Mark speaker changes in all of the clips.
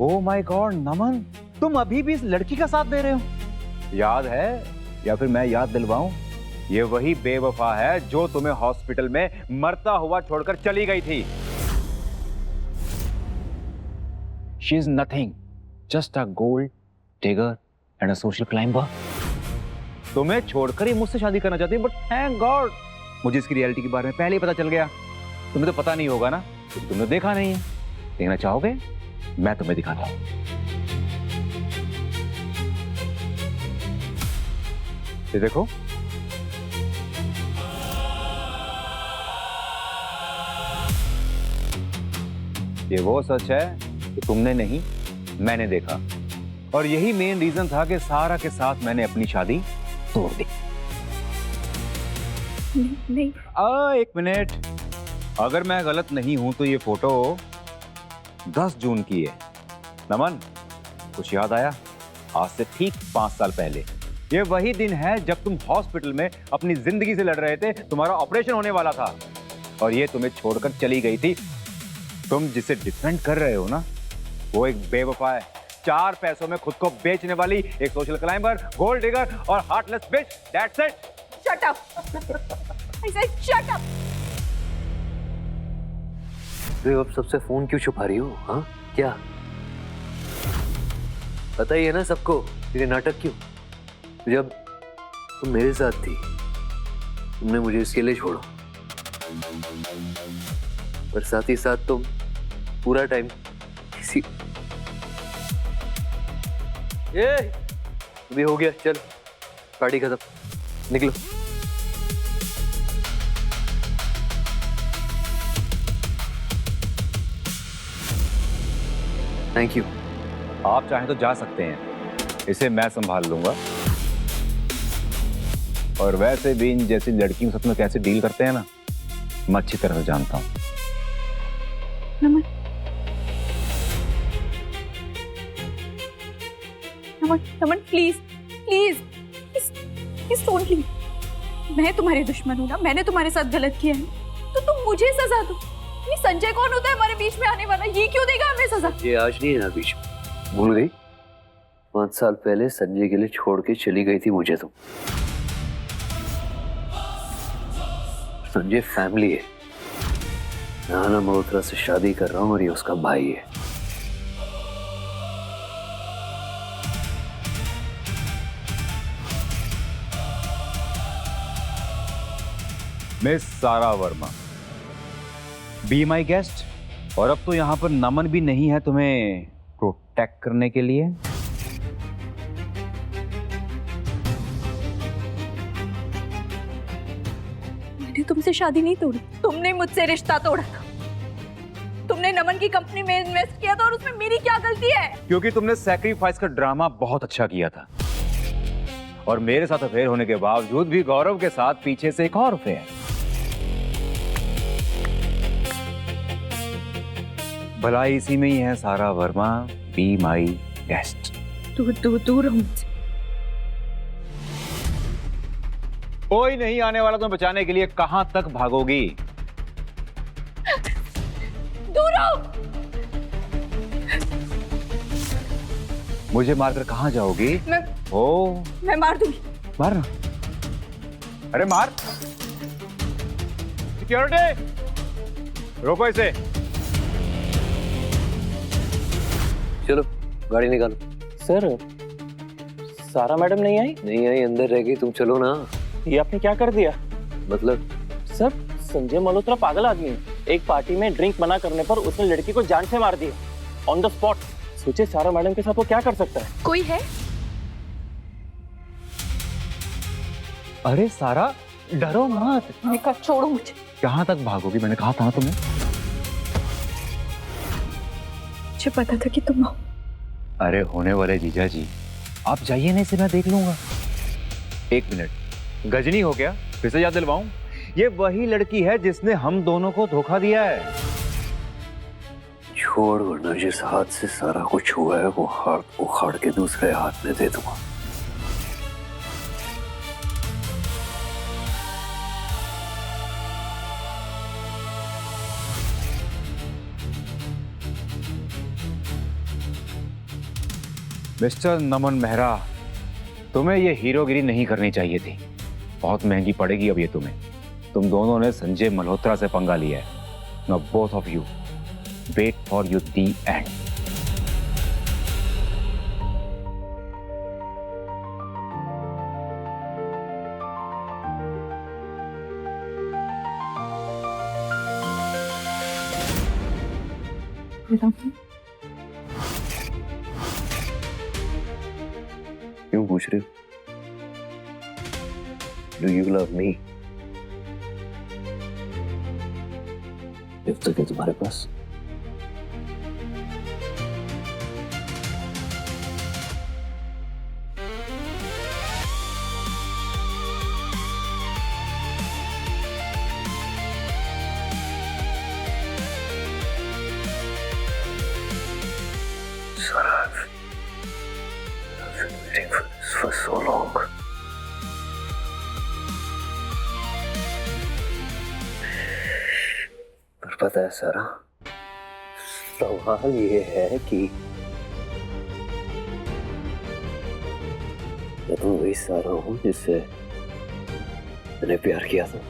Speaker 1: Oh my God नमन, तुम अभी भी इस लड़की का साथ दे रहे हो? याद है या फिर मैं याद दिलवाऊं? ये वही बेवफा है जो तुम्हें हॉस्पिटल में मरता हुआ छोड़कर चली गई थी। She is nothing, just a gold digger and a social climber. तुम्हें छोड़कर ही मुझसे शादी करना चाहती है, बट थैंक गॉड मुझे इसकी रियलिटी के बारे में पहले ही पता चल गया। तुम्हें तो पता नहीं होगा ना, क्योंकि तुमने देखा नहीं है। देखना चाहोगे? मैं तुम्हें दिखाता हूं। ये देखो, ये वो सच है कि तुमने नहीं, मैंने देखा। और यही मेन रीजन था कि सारा के साथ मैंने अपनी शादी तोड़ दी।
Speaker 2: नहीं।
Speaker 1: एक मिनट, अगर मैं गलत नहीं हूं तो ये फोटो 10 जून की है। नमन, कुछ याद आया? आज से ठीक 5 साल पहले ये वही दिन है जब तुम हॉस्पिटल में अपनी जिंदगी से लड़ रहे थे। तुम्हारा ऑपरेशन होने वाला था और ये तुम्हें छोड़कर चली गई थी। तुम जिसे डिफेंड कर रहे हो ना, वो एक बेवफा है, 4 पैसों में खुद को बेचने वाली एक सोशल क्लाइंबर, गोल्ड डिगर और heartless bitch. That's it.
Speaker 2: Shut up. I said shut up.
Speaker 3: तो अब सबसे फोन क्यों छुपा रही हो? हाँ क्या पता ही है ना सबको ये नाटक क्यों? जब तुम मेरे साथ थी तुमने मुझे इसके लिए छोड़ा, पर साथ ही साथ तुम पूरा टाइम किसी ये अभी हो गया, चल पार्टी खत्म, निकलो। Thank you.
Speaker 1: आप चाहें तो जा सकते हैं, इसे मैं संभाल लूंगा। और वैसे भी इन जैसी लड़कियों के साथ में कैसे डील करते हैं ना, मैं अच्छी तरह से जानता हूं।
Speaker 2: Naman, Naman, Naman, please please please don't leave. मैं तुम्हारे दुश्मन हूं ना, मैंने तुम्हारे साथ गलत किया है तो तुम मुझे सजा दो। ये संजय कौन होता है हमारे बीच में आने वाला? ये क्यों देगा हमें सजा?
Speaker 3: ये आज नहीं है ना बीच में, भूल गई? 5 साल पहले संजय के लिए छोड़ के चली गई थी मुझे तुम। संजय फैमिली है, नाना मल्होत्रा से शादी कर रहा हूं और ये उसका भाई है।
Speaker 1: मिस सारा वर्मा, बी माई गेस्ट। और अब तो यहां पर नमन भी नहीं है तुम्हें प्रोटेक्ट करने के लिए।
Speaker 2: मैंने तुमसे शादी नहीं तोड़ी, तुमने मुझसे रिश्ता तोड़ा था। तुमने नमन की कंपनी में इन्वेस्ट किया था और उसमें मेरी क्या गलती है?
Speaker 1: क्योंकि तुमने सैक्रिफाइस का ड्रामा बहुत अच्छा किया था और मेरे साथ अफेयर होने के बावजूद भी गौरव के साथ पीछे से एक और अफेयर। भलाई इसी में ही है सारा वर्मा, बी माई गेस्ट।
Speaker 2: दूर दूर दूर रहो मुझसे।
Speaker 1: कोई नहीं आने वाला तुम्हें बचाने के लिए। कहां तक भागोगी?
Speaker 2: दूर रहो।
Speaker 1: मुझे मारकर कहां जाओगी?
Speaker 2: मैं मार दूंगी।
Speaker 1: मारना? अरे मार। सिक्योरिटी, रोको इसे।
Speaker 3: चलो गाड़ी निकालो।
Speaker 4: सर, सारा मैडम नहीं आई?
Speaker 3: नहीं आई, अंदर रह गई। तुम चलो ना।
Speaker 4: ये आपने क्या कर दिया?
Speaker 3: मतलब?
Speaker 4: सर, संजय मल्होत्रा पागल आदमी है। एक पार्टी में ड्रिंक मना करने पर उसने लड़की को जान से मार दिया ऑन द स्पॉट। सोचिए सारा मैडम के साथ वो क्या कर सकता है।
Speaker 2: कोई है?
Speaker 1: अरे सारा, डरो मत।
Speaker 2: मैंने कहा छोड़ो मुझे।
Speaker 1: कहां तक भागोगी? मैंने कहा था ना तुम्हें।
Speaker 2: मुझे पता था कि तुम हो।
Speaker 1: अरे होने वाले जीजा जी, आप जाइए नहीं से मैं देख लूंगा। 1 मिनट, गजनी हो गया? फिर से याद दिलवाऊं, ये वही लड़की है जिसने हम दोनों को धोखा दिया है।
Speaker 3: छोड़, वरना जिस हाथ से सारा कुछ हुआ है वो हाथ उखाड़ के दूसरे हाथ में दे दूंगा।
Speaker 1: मिस्टर नमन मेहरा, तुम्हें ये हीरोगिरी नहीं करनी चाहिए थी। बहुत महंगी पड़ेगी अब ये तुम्हें। तुम दोनों ने संजय मल्होत्रा से पंगा लिया है। Now both of you wait for you the end.
Speaker 3: क्यों पूछ रहे हो? Do you love me? जब तक है तुम्हारे पास। I've been waiting for this for so long. पर पता है सारा, सवाल ये है कि मैं तो वही सारा हूं जिससे मैंने प्यार किया था।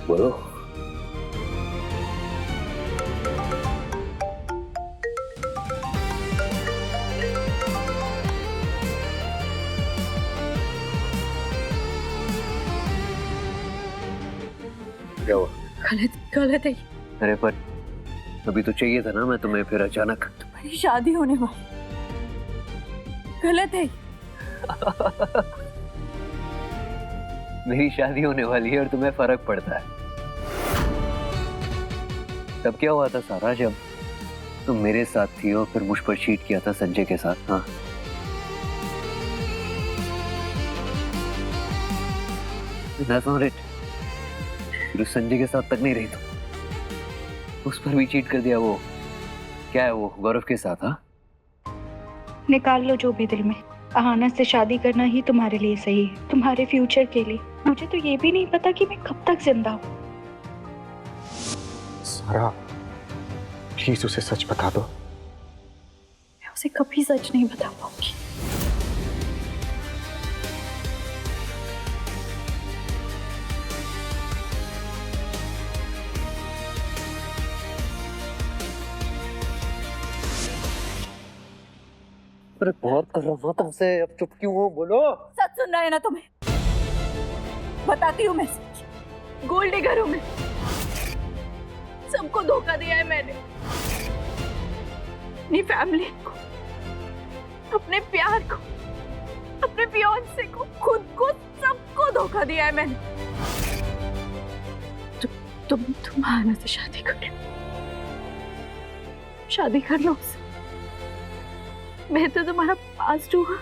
Speaker 3: बोलो। क्या हुआ?
Speaker 2: गलत है।
Speaker 3: अरे पर अभी तो चाहिए था ना मैं तुम्हें, फिर अचानक।
Speaker 2: तुम्हारी शादी होने वाली। गलत है।
Speaker 3: मेरी शादी होने वाली है और तुम्हें फर्क पड़ता है। तब क्या हुआ था सारा, जब तुम मेरे साथ थी और फिर मुझ पर चीट किया था संजय के साथ? हाँ, That's not it. फिर उस संजय के साथ तक नहीं रही तुम, उस पर भी चीट कर दिया। वो क्या है, वो गौरव के साथ? हाँ,
Speaker 5: निकाल लो जो भी दिल में। अहाना से शादी करना ही तुम्हारे लिए सही है, तुम्हारे फ्यूचर के लिए। मुझे तो ये भी नहीं पता कि मैं कब तक जिंदा हूँ।
Speaker 6: सारा, प्लीज उसे सच बता दो।
Speaker 2: मैं उसे कभी सच नहीं बता पाऊंगी।
Speaker 3: अरे बहुत कर रहा हूँ तुमसे, अब चुप क्यों हो? बोलो।
Speaker 2: सच सुनना है ना तुम्हें? बताती हूँ मैं सच। गोल्ड डिगर हूँ मैं। सबको धोखा दिया है मैंने, अपनी फैमिली को, अपने प्यार को, अपने फियांसे को, खुद को, सबको धोखा दिया है मैंने। तुम आना से शादी कर लो, शादी कर लो उससे। मैं तो तुम्हारा पास्ट हुआ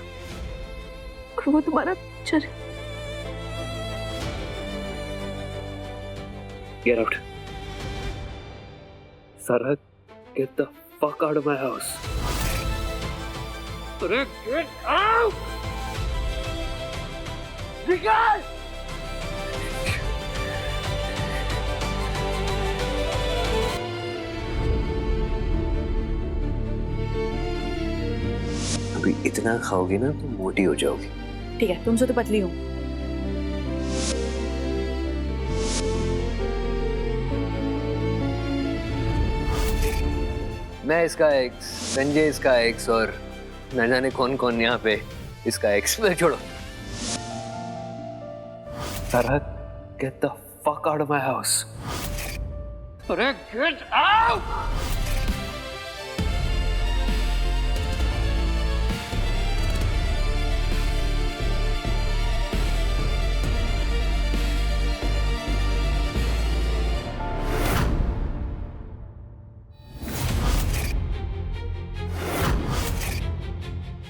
Speaker 2: और वो तुम्हारा फ्यूचर है।
Speaker 3: Get out. Sarah, get the fuck out of my house. Sarah, get out! निकाल! अभी इतना खाओगी ना तो मोटी हो जाओगी।
Speaker 2: ठीक है, तुमसे तो पतली हूँ।
Speaker 3: मैं इसका एक्स, संजय इसका एक्स, और न जाने कौन कौन यहाँ पे इसका एक्स। मैं छोड़ो। सारा, get the fuck out of my house. अरे get out!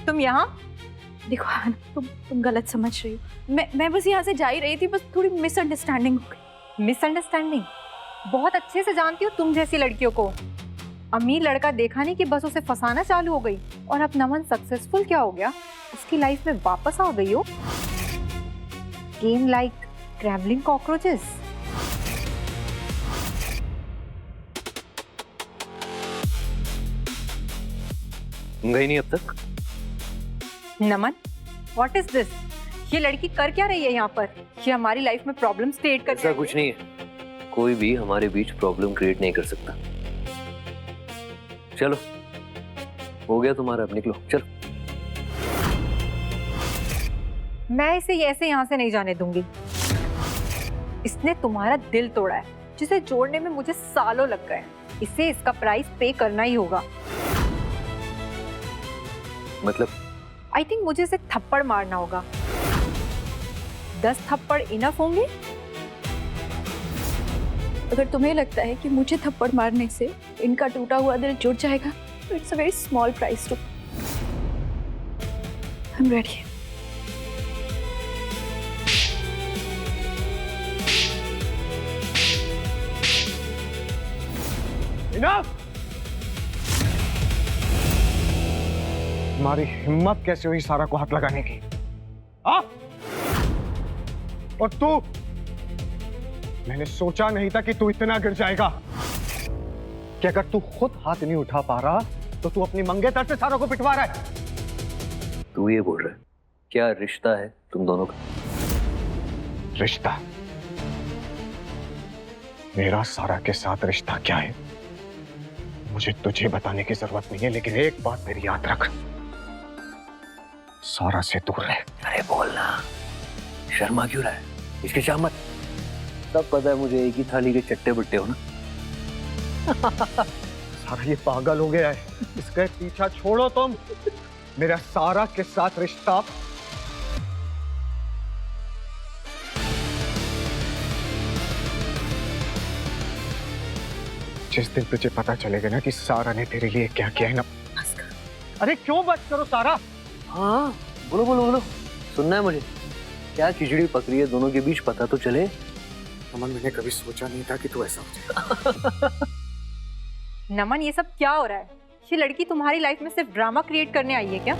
Speaker 2: तुम यहाँ देखो आना, तुम गलत समझ रही हो। मैं बस यहाँ से जा ही रही थी, बस थोड़ी मिसअंडरस्टैंडिंग हो गई।
Speaker 7: मिसअंडरस्टैंडिंग? बहुत अच्छे से जानती हूँ तुम जैसी लड़कियों को। अमीर लड़का देखा नहीं कि बस उसे फंसाना चालू हो गई। और अब नमन सक्सेसफुल क्या हो गया, उसकी लाइफ में वापस आ गई हो। Game like travelling cockroaches.
Speaker 3: तुम गई नहीं अब तक?
Speaker 7: नमन, व्हाट इज दिस? ये लड़की कर क्या रही है यहाँ पर? ये हमारी लाइफ में प्रॉब्लम्स क्रिएट कर
Speaker 3: ऐसा कुछ नहीं है, कोई भी हमारे बीच प्रॉब्लम क्रिएट नहीं कर सकता। चलो, हो गया तुम्हारा, अब निकलो, चलो।
Speaker 7: मैं इसे ऐसे यहाँ से नहीं जाने दूंगी। इसने तुम्हारा दिल तोड़ा है, जिसे जोड़ने में मुझे सालों लग गए। इसे इसका प्राइस पे करना ही होगा।
Speaker 3: मतलब?
Speaker 7: आई थिंक मुझे इसे थप्पड़ मारना होगा। 10 थप्पड़ इनफ होंगे?
Speaker 2: अगर तुम्हें लगता है कि मुझे थप्पड़ मारने से इनका टूटा हुआ दिल जुड़ जाएगा, तो it's a very small price to. I am ready.
Speaker 6: Enough! तुम्हारी हिम्मत कैसे हुई सारा को हाथ लगाने की? हाँ? और तू? मैंने सोचा नहीं था कि तू इतना गिर जाएगा। कि अगर तू खुद हाथ नहीं उठा पा रहा तो तू अपनी मंगेतर से सारा को पिटवा रहा है।
Speaker 3: तू ये बोल रहा है, क्या रिश्ता है तुम दोनों का?
Speaker 6: रिश्ता? मेरा सारा के साथ रिश्ता क्या है मुझे तुझे बताने की जरूरत नहीं है, लेकिन एक बात मेरी याद रख, सारा से दूर रह।
Speaker 3: अरे बोलना, शर्मा क्यों रहा है? इसकी चाहमत सब पता है मुझे, एक ही थाली के चट्टे बट्टे हो ना।
Speaker 6: सारा ये पागल हो गया है, इसका पीछा छोड़ो तुम। मेरा सारा के साथ रिश्ता जिस दिन तुझे पता चलेगा ना कि सारा ने तेरे लिए क्या किया है ना। अरे क्यों बस करो सारा?
Speaker 3: हाँ बोलो बोलो बोलो, सुनना है मुझे। क्या खिचड़ी पक रही है दोनों के बीच, पता तो चले।
Speaker 6: अमन, मैंने कभी सोचा नहीं था कि तू ऐसा हो जाएगा।
Speaker 7: नमन, ये सब क्या हो रहा है? ये लड़की तुम्हारी लाइफ में सिर्फ ड्रामा क्रिएट करने आई है क्या?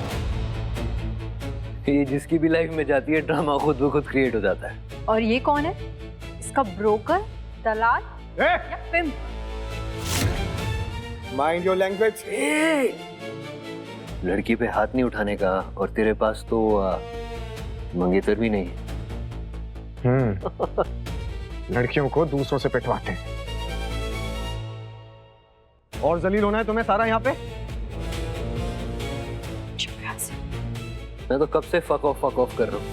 Speaker 3: ये जिसकी भी लाइफ में जाती है, ड्रामा खुद ब खुद क्रिएट हो जाता है।
Speaker 7: और ये कौन है? इसका ब्रोकर, दलाल या पिम्प?
Speaker 6: Mind your language.
Speaker 3: लड़की पे हाथ नहीं उठाने का, और तेरे पास तो मंगेतर भी नहीं है।
Speaker 6: लड़कियों को दूसरों से पिटवाते हैं। और जलील होना है तुम्हें सारा यहाँ पे?
Speaker 3: मैं तो कब से फक ऑफ कर रहा हूँ।